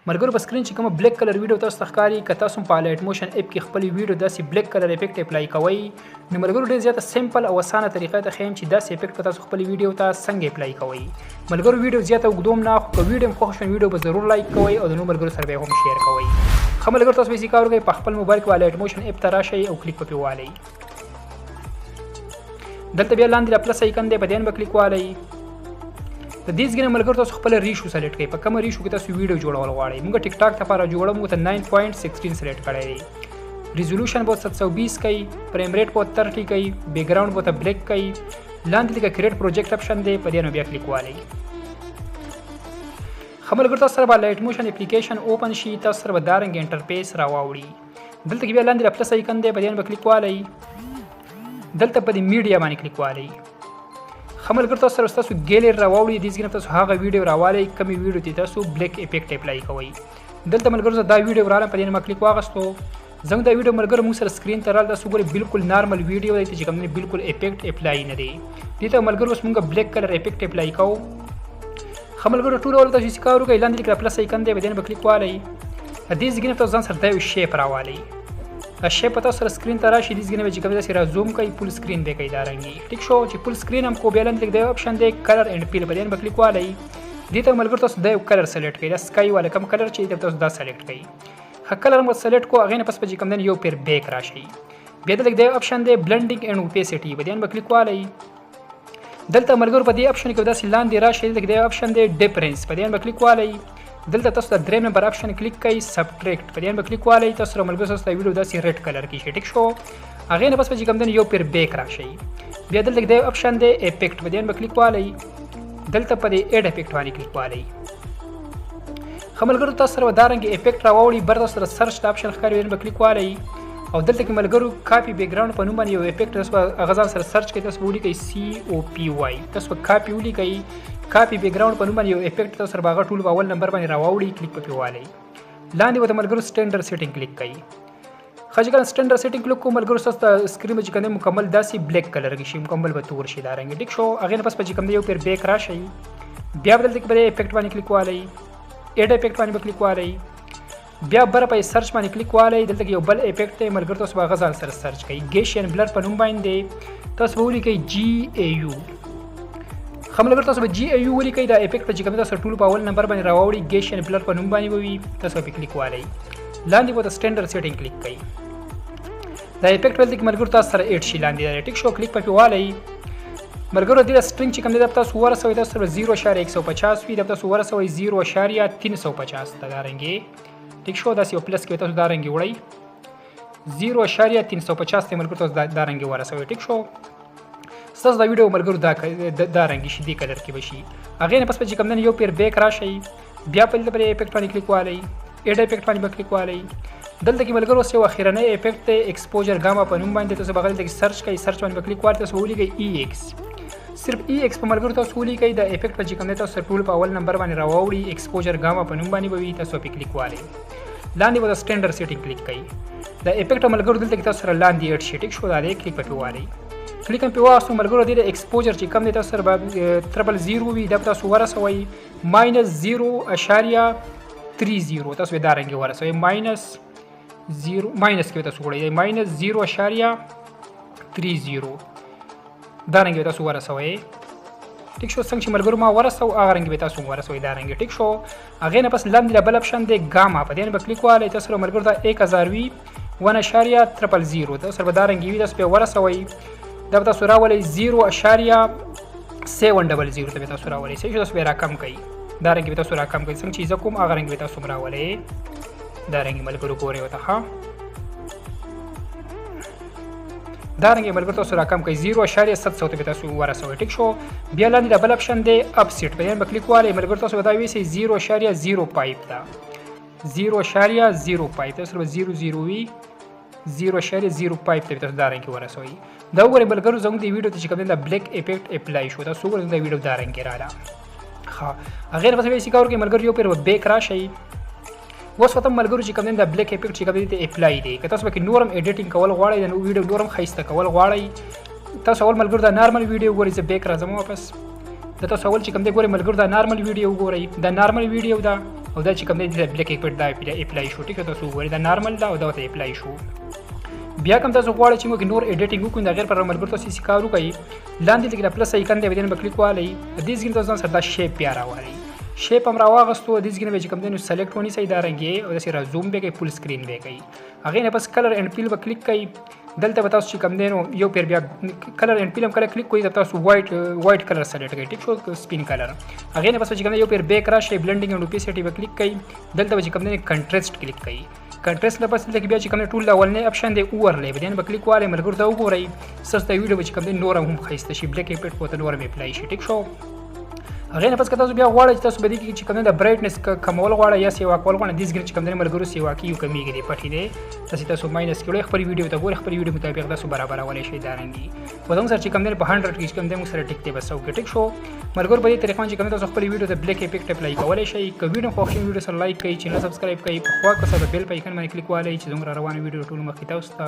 ملګرو په سکرین چې کوم بلیک کلر ویډیو تاسو ته ښکاري که تاسو په لایټ موشن اپ کې خپل ویډیو داسې بلیک کلر افیکټ اپلای کوئ نو ملګرو ډېر زیاته سمپل او اسانه طریقه ته ښیم چې داسې افیکټ په تاسو خپل ویډیو ته څنګه اپلای کوئ. ملګرو ویډیو زیاته اوږدوم نه خو که ویډیو خوښ شوی ویډیو به ضرور لایک کوئ او د نورو ملګرو سره به هم شیر کوئ. ښه ملګرو تاسو به یې کار وکړئ په خپل موبایل کې لایټ موشن اپ ته راشئ او کلیک پکې والئ. دلته بیا لاندې د پلس آیکن دی په دې به کلیک والئ. د دې ځګنه ملګرو تاسو خپل ریشو سلیکټ کړئ په کوم ریشو کې تاسو ویډیو جوړول غواړئ. موږ ټیک ټاک لپاره جوړو موږ ته 9.16 سلیکټ کړی دی. ریزولوشن به 720 کوي، فریم ریټ به 30 کوي، بیک ګراوند به بلیک کوي. لاندې لکه کریټ پروجیکټ اپشن دی په دې نو بیا کلیک والئ. ښه ملګرو تاسو سره به لایټ موشن اپلیکیشن اوپن شي، تاسو سره به دارنګ انټرفیس راواوړي. دلته کې بیا لاندې د پلس آیکن دی په دې به کلیک والئ. دلته په دې میډیا باندې کلیک والئ. ښه ملګرو تاسو سره ستاسو ګیلري راواوړي. دې ځای تاسو هغه ویډیو راوالئ کومې ویډیو ته تاسو بلیک افیکټ اپلای کوئ. دلته ملګرو زه دا ویډیو راغلم په دې نه کلیک واغستو. زموږ دا ویډیو ملګرو موږ سره سکرین ته راغلی. تاسو ګورئ بالکل نارمل ویډیو دی چې کوم بالکل افیکټ اپلای نه دی. دې ته ملګرو اوس موږ بلیک کلر افیکټ اپلای کوو. ښه ملګرو ټول ول تاسو کار وکړئ. لاندې لیک پلس آیکن دی په دې نه کلیک والئ. دې ځای تاسو ځان سره دا یو شیپ راوالئ. شیپ په تاسو سره سکرین ته راشي. دې ځای چې کوم داسې را زوم کوي فل سکرین به کوي دارنګي. ټیک شو چې فل سکرین هم کو بیا لاندې لیک دی اپشن دی کلر اینډ فیل په دې نه کلیک والئ. دې ته ملګرو تاسو دا یو کلر سلیکټ کړئ. دا سکای والا کوم کلر چې تاسو دا سلیکټ کړئ. ښه کلر مو سلیکټ کو هغې نه پس په کوم یو پیر بیک راشي. بیا دلته دی اپشن دی بلنډینګ اینډ اوپیسټي په دې نه کلیک والئ. دلته ملګرو په دې اپشن کې داسې لاندې راشي. دلته دی اپشن دی ډیفرنس په دې نه کلیک والئ. دلته تاسو د دریم نمبر اپشن کلیک کړئ سبټریکټ په دې نه کلیک والئ. تاسو سره ملګرو تاسو ته ویډیو داسې ریډ کلر کې شي. ټیک شو هغې نه پس په کوم یو پیر بیک راشي. بیا دلته دی اپشن دی افیکټ په دې نه کلیک والئ. دلته په دې اډ افیکټ باندې کلیک والئ. ښه ملګرو تاسو سره دارنګ افیکټ راوړي. بر تاسو سره سرچ د اپشن ښکاري په کلیک والئ. او دلته کې ملګرو کاپی بیک ګراوند په نوم باندې یو افیکټ تاسو هغه ځان سره سرچ کړئ. تاسو ولیکئ COPY. تاسو کاپی ولیکئ. کاپی بیک ګراوند په نوم باندې یو افیکټ تاسو سره هغه ټول په اول نمبر باندې راوړي. کلیک پکې والئ. لاندې به ملګرو سټینډرډ سیټینګ کلیک کړئ. ښه چې کله سټینډرډ سیټینګ کلیک کوو ملګرو تاسو ته سکرین چې کوم مکمل داسې بلیک کلر کې شي، مکمل به تور شي دارنګ. ټیک شو هغې نه پس په کوم یو پیر بیک راشي. بیا به دلته کې په افیکټ باندې کلیک والئ. اډ افیکټ باندې کلیک والئ. بیا بر په سرچ باندې کلیک والئ. دلته کې یو بل افیکټ دی ملګرو تاسو هغه ځان سره سرچ کړئ. ګیشین بلر په نوم باندې تاسو به ولیکئ GAU. ښه ملګرو تاسو به GAU ولیکئ. دا افیکټ په کوم تاسو ټول په اول نمبر باندې راوړي. ګیشین بلر په نوم باندې وي. تاسو به کلیک والئ. لاندې به سټینډرډ سیټینګ کلیک کړئ. دا افیکټ ولته کې ملګرو تاسو سره اډ شي لاندې. ټیک شو کلیک پکې والئ. ملګرو دې سټرینګ چې کوم دی تاسو ورسوي تاسو سره 0.150 وي. تاسو ورسوي 0.350 ته دارنګي. ټیک شو داسې یو پلس کې تاسو دارنګي وړئ. 0.350 ته ملګرو تاسو دارنګي ورسوي. ټیک شو ستاسو دا ویډیو ملګرو دارنګي شي دې کلر کې به شي. هغې نه پس په کوم یو پیر بیک راشي. بیا په دې افیکټ باندې کلیک والئ. اډ افیکټ باندې کلیک والئ. دلته کې ملګرو اوس یو اخرنی افیکټ دی ایکسپوجر ګاما په نوم باندې. تاسو بغل کې سرچ کړئ. سرچ باندې کلیک والئ. تاسو ولیکئ EX. صرف EX په ملګرو تاسو ولیکئ. دا افیکټ په کوم دی تاسو ټول په اول نمبر باندې راوړي. ایکسپوجر ګاما په نوم باندې وي. تاسو په کلیک والئ. لاندې به سټینډرډ سیټینګ کلیک کړئ. دا افیکټ ملګرو دلته کې تاسو سره لاندې اډ شي. ټیک شو دا دی کلیک پکې والئ. کلیک هم پې واغستو ملګرو دې د ایکسپوجر چې کوم دی تاسو سره 0.00 وي. دا تاسو ورسوئ -0.30. تاسو به دارنګې ورسوئ. ماینس کې تاسو وړئ -0.30 دارنګې تاسو ورسوئ. ټیک شو څنګه چې ملګرو ما ورسو هغه رنګ به تاسو ورسوئ دارنګې. ټیک شو هغې نه پس لاندې بل اپشن دی ګاما په دې نه به کلیک والئ. تاسو سره ملګرو دا 1000 وي 1.000 تاسو سره به دارنګې وي. تاسو به ورسوئ. دا به تاسو راولئ 0.700 ته به تاسو راولئ. صحیح شو تاسو به راکم کوئ. دارنګې به تاسو راکم کوئ. څنګه چې زه کوم هغه رنګ به تاسو راولئ. دارنګې ملګرو ګورئ ورته. ښه دارنګې ملګرو تاسو راکم کوئ. 0.700 ته به تاسو ورسوئ. ټیک شو بیا لاندې ډبل اپشن دی اپ سیټ په دې به کلیک والئ. ملګرو تاسو به دا ویسئ 0.05 ته 0.05 تاسو به 00 وي 0.05 ته تاسو دارنګې ورسوئ. دا وګورئ ملګرو زموږ د ویډیو ته چې کوم دی بلیک افیکټ اپلای شو. تاسو وګورئ دا ویډیو دارنګې راغله. ښه هغې نه پس بیا یې کار وکړئ ملګرو یو پیر بیک راشئ. اوس ورته ملګرو چې کوم دی دا بلیک افیکټ چې کوم دی ته اپلای دی. که تاسو پکې نورم ایډیټینګ کول غواړئ د ویډیو نورم ښایسته کول غواړئ تاسو اول ملګرو دا نارمل ویډیو وګورئ. زه بیک راځم واپس. د تاسو اول چې کوم دی ګورئ ملګرو دا نارمل ویډیو وګورئ. دا نارمل ویډیو ده او دا چې کوم دی د بلیک افیکټ دا اپلای شو. ټیک ده تاسو وګورئ دا نارمل دا او دا ته اپلای شو. بیا کوم تاسو غواړئ چې موږ نور ایډیټینګ وکړو دا غیر پر ملګرو تاسو کار وکړئ لاندې لګي پلس آیکن دی باندې کلیک والئ دې ځګین تاسو سره دا شیپ بیا راوړئ شیپ هم راواغستو دې ځګین به چې کوم دی نو سلیکټ ونی سي دا رنګي او داسې را زوم به کوي فل سکرین به کوي هغه نه بس کلر اینڈ فیل به کلیک کوي دلته به تاسو چې کوم دی نو یو پیر بیا کلر اینڈ فیل هم کله کلیک کوئ تاسو وایټ کلر سلیکټ کوئ ټیک شو سپین کلر هغه نه بس چې کوم یو پیر بیک راشي بلندینګ اینڈ اوپیسټی به کلیک کوئ دلته چې کوم دی کنټراسټ کلیک کوئ کنټراسټ نه پس لکه بیا چې کوم ټول اولنې اپشن دی اوورلی به دین به کلیک والے ملګرو ته وګورئ سسته ویډیو چې کوم دی نور هم خیسته شي بلیک افیکټ پوته نور می اپلای شي ټیک شو هغه نه پس که تاسو بیا غواړئ چې تاسو به دې چې کوم د برایټنس کمول غواړئ یا سیوا کول غواړئ دې ځګر چې کوم د ملګرو سیوا کیو کمیږي دی پټی دی تاسو ماینس کړئ خپل ویډیو ته ګورئ خپل ویډیو مطابق تاسو برابر ولې شي دا رنګي په دغه سره چې کوم د په 100 کې کوم د مو سره ټیک دی بس او ټیک شو ملګرو په دې طریقه چې کوم تاسو خپل ویډیو ته بلیک افیکټ اپلای کولای شئ که ویډیو خو خپل ویډیو سره لایک کړئ چینل سبسکرایب کړئ په خوا کې سره بیل په آیکن باندې کلیک والئ چې زموږ روانه ویډیو ټول مخکې تاسو ته